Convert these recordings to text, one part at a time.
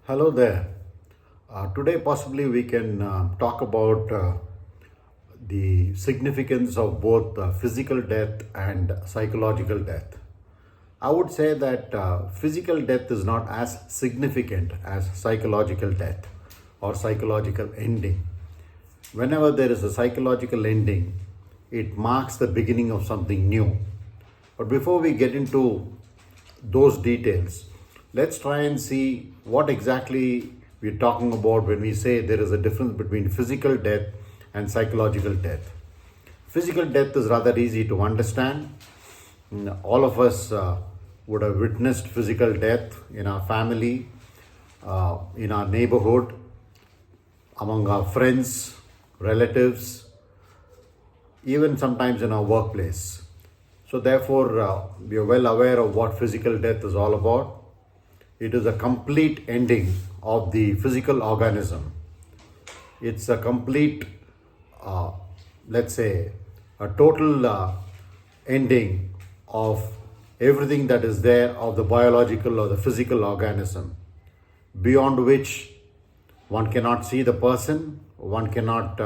Hello there. Today, possibly, we can talk about the significance of both physical death and psychological death. I would say that physical death is not as significant as psychological death or psychological ending. Whenever there is a psychological ending, it marks the beginning of something new. But before we get into those details, let's try and see what exactly we're talking about when we say there is a difference between physical death and psychological death. Physical death is rather easy to understand. All of us would have witnessed physical death in our family, in our neighborhood, among our friends, relatives, even sometimes in our workplace. So, therefore, we are well aware of what physical death is all about. It is a complete ending of the physical organism. It's a complete, let's say, a total ending of everything that is there of the biological or the physical organism, beyond which one cannot see the person, one cannot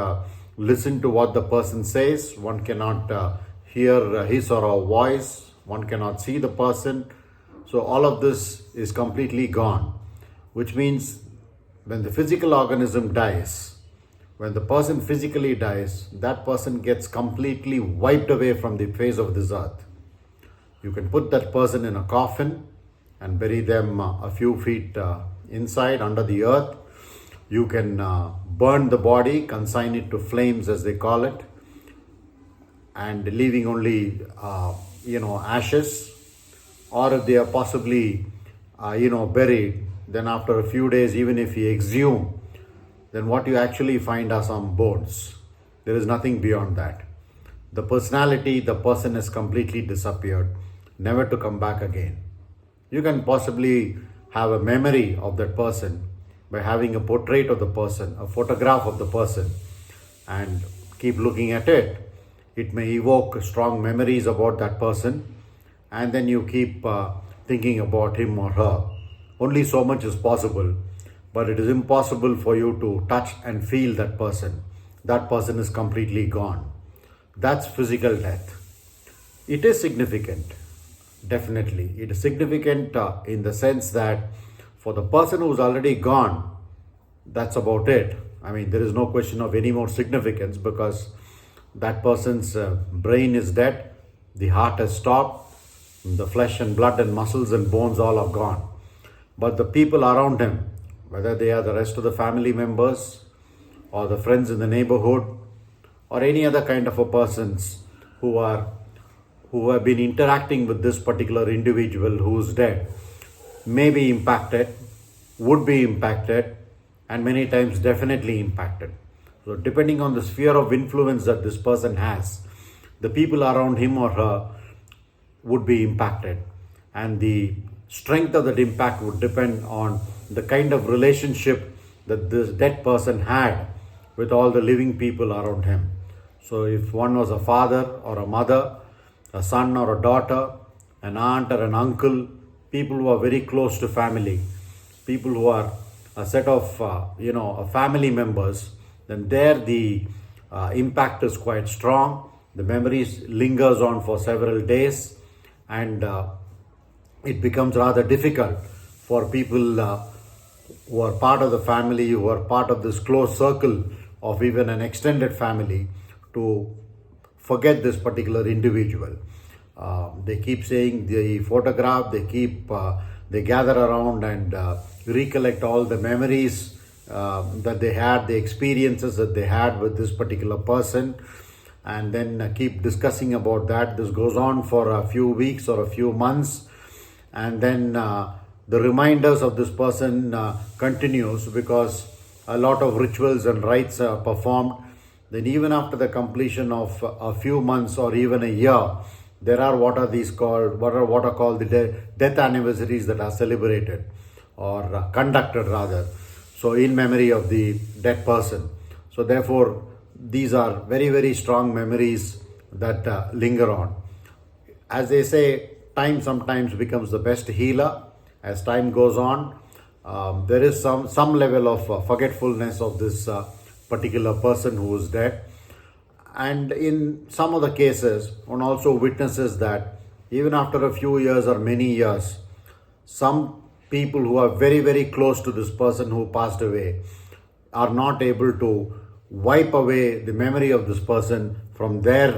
listen to what the person says, one cannot hear his or her voice, one cannot see the person. So, all of this is completely gone, which means when the physical organism dies, when the person physically dies, that person gets completely wiped away from the face of this earth. You can put that person in a coffin and bury them a few feet inside under the earth. You can burn the body, consign it to flames as they call it, and leaving only ashes. Or if they are possibly buried, then after a few days, even if you exhume, then what you actually find are some bones. There is nothing beyond that. The personality, the person has completely disappeared, never to come back again. You can possibly have a memory of that person by having a portrait of the person, a photograph of the person, and keep looking at it. It may evoke strong memories about that person, and then you keep thinking about him or her. Only so much is possible, but it is impossible for you to touch and feel that person. That person is completely gone. That's physical death. It is significant, definitely. It is significant in the sense that for the person who's already gone, that's about it. I mean, there is no question of any more significance because that person's brain is dead, the heart has stopped, the flesh and blood and muscles and bones all are gone. But the people around him, whether they are the rest of the family members or the friends in the neighborhood or any other kind of a persons who have been interacting with this particular individual who is dead, may be impacted, would be impacted, and many times definitely impacted. So depending on the sphere of influence that this person has, the people around him or her would be impacted, and the strength of that impact would depend on the kind of relationship that this dead person had with all the living people around him. So if one was a father or a mother, a son or a daughter, an aunt or an uncle, people who are very close to family, people who are a set of family members, then there the impact is quite strong. The memories lingers on for several days, and it becomes rather difficult for people who are part of the family, who are part of this close circle of even an extended family, to forget this particular individual. They keep saying the photograph, they gather around and recollect all the memories that they had, the experiences that they had with this particular person, and then keep discussing about that. This goes on for a few weeks or a few months, and then the reminders of this person continues because a lot of rituals and rites are performed. Then even after the completion of a few months or even a year, there are what are called the death anniversaries that are celebrated or conducted rather, so in memory of the dead person. So therefore these are very, very strong memories that linger on. As they say, time sometimes becomes the best healer. As time goes on, there is some level of forgetfulness of this particular person who is dead. And in some of the cases, one also witnesses that even after a few years or many years, some people who are very, very close to this person who passed away are not able to wipe away the memory of this person from their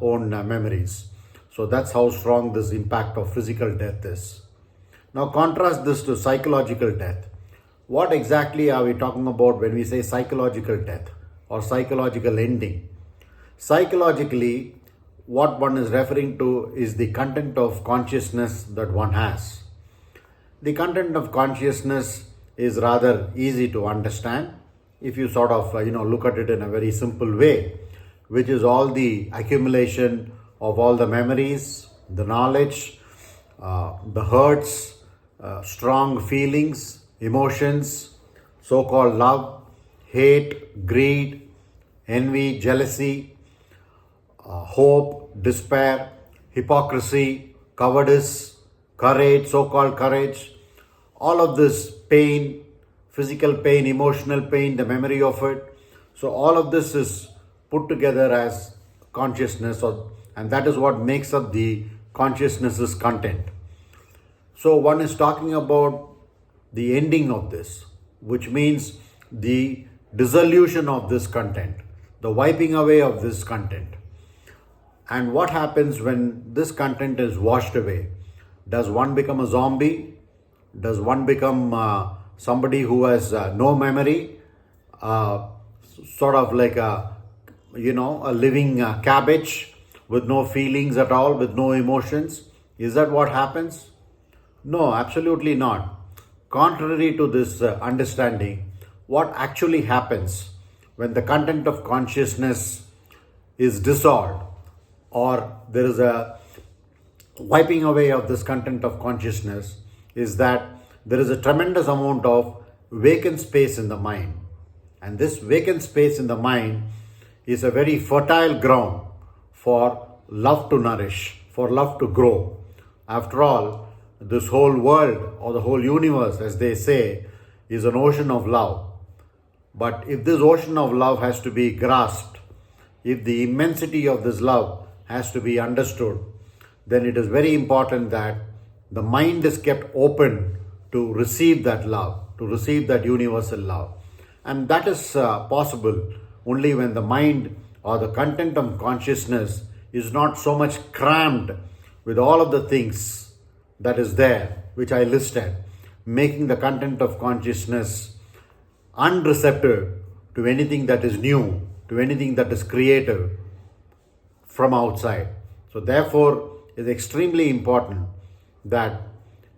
own memories. So that's how strong this impact of physical death is. Now, contrast this to psychological death. What exactly are we talking about when we say psychological death or psychological ending? Psychologically, what one is referring to is the content of consciousness that one has. The content of consciousness is rather easy to understand if you sort of look at it in a very simple way, which is all the accumulation of all the memories, the knowledge, the hurts, strong feelings, emotions, so-called love, hate, greed, envy, jealousy, hope, despair, hypocrisy, cowardice, courage, so-called courage, all of this pain, physical pain, emotional pain, the memory of it. So all of this is put together as consciousness, and that is what makes up the consciousness's content. So one is talking about the ending of this, which means the dissolution of this content, the wiping away of this content. And what happens when this content is washed away? Does one become a zombie? Does one become somebody who has no memory? Sort of like a living cabbage with no feelings at all, with no emotions? Is that what happens? No, absolutely not. Contrary to this understanding, what actually happens when the content of consciousness is dissolved, or there is a wiping away of this content of consciousness, is that there is a tremendous amount of vacant space in the mind. And this vacant space in the mind is a very fertile ground for love to nourish, for love to grow. After all, this whole world or the whole universe, as they say, is an ocean of love. But if this ocean of love has to be grasped, if the immensity of this love has to be understood, then it is very important that the mind is kept open to receive that love, to receive that universal love. And that is possible only when the mind or the content of consciousness is not so much crammed with all of the things that is there, which I listed, making the content of consciousness unreceptive to anything that is new, to anything that is creative from outside. So therefore, it is extremely important that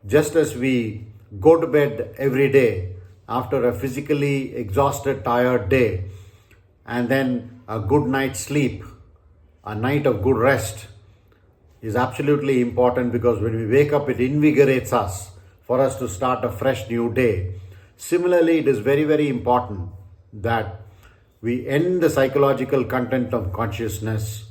just as we go to bed every day after a physically exhausted, tired day, and then a good night's sleep, a night of good rest is absolutely important, because when we wake up, it invigorates us for us to start a fresh new day. Similarly, it is very, very important that we end the psychological content of consciousness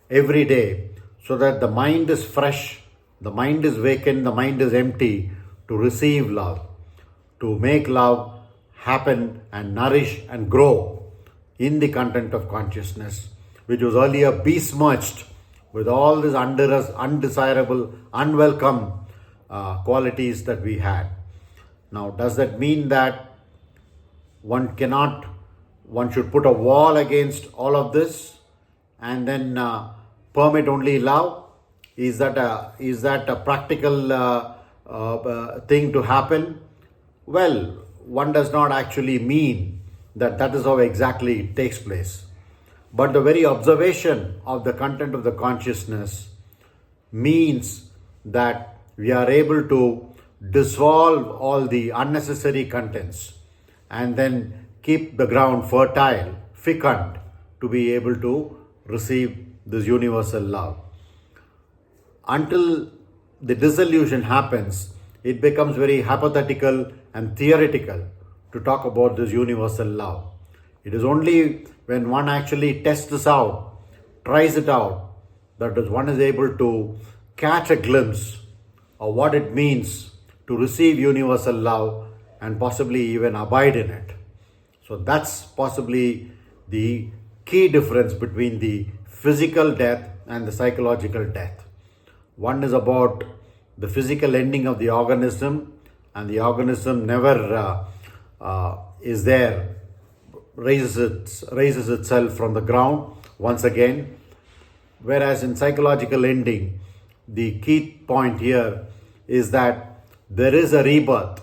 every day so that the mind is fresh, the mind is vacant, the mind is empty to receive love, to make love happen and nourish and grow in the content of consciousness, which was earlier besmirched with all these undesirable, unwelcome qualities that we had. Now, does that mean that one should put a wall against all of this and then permit only love? Is that a practical thing to happen? Well, one does not actually mean that is how exactly it takes place. But the very observation of the content of the consciousness means that we are able to dissolve all the unnecessary contents and then keep the ground fertile, fecund, to be able to receive this universal love. Until the dissolution happens, it becomes very hypothetical and theoretical to talk about this universal love. It is only when one actually tests this out, tries it out, that one is able to catch a glimpse of what it means to receive universal love and possibly even abide in it. So that's possibly the key difference between the physical death and the psychological death. One is about the physical ending of the organism, and the organism never is there, raises itself from the ground once again. Whereas in psychological ending, the key point here is that there is a rebirth,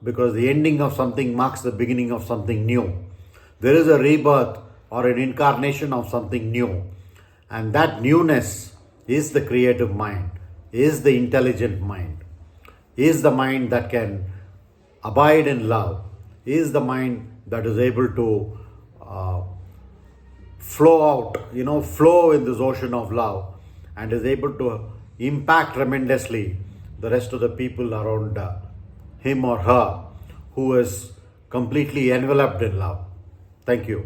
because the ending of something marks the beginning of something new. There is a rebirth or an incarnation of something new, and that newness is the creative mind, is the intelligent mind, is the mind that can abide in love, is the mind that is able to flow in this ocean of love, and is able to impact tremendously the rest of the people around him or her who is completely enveloped in love. Thank you.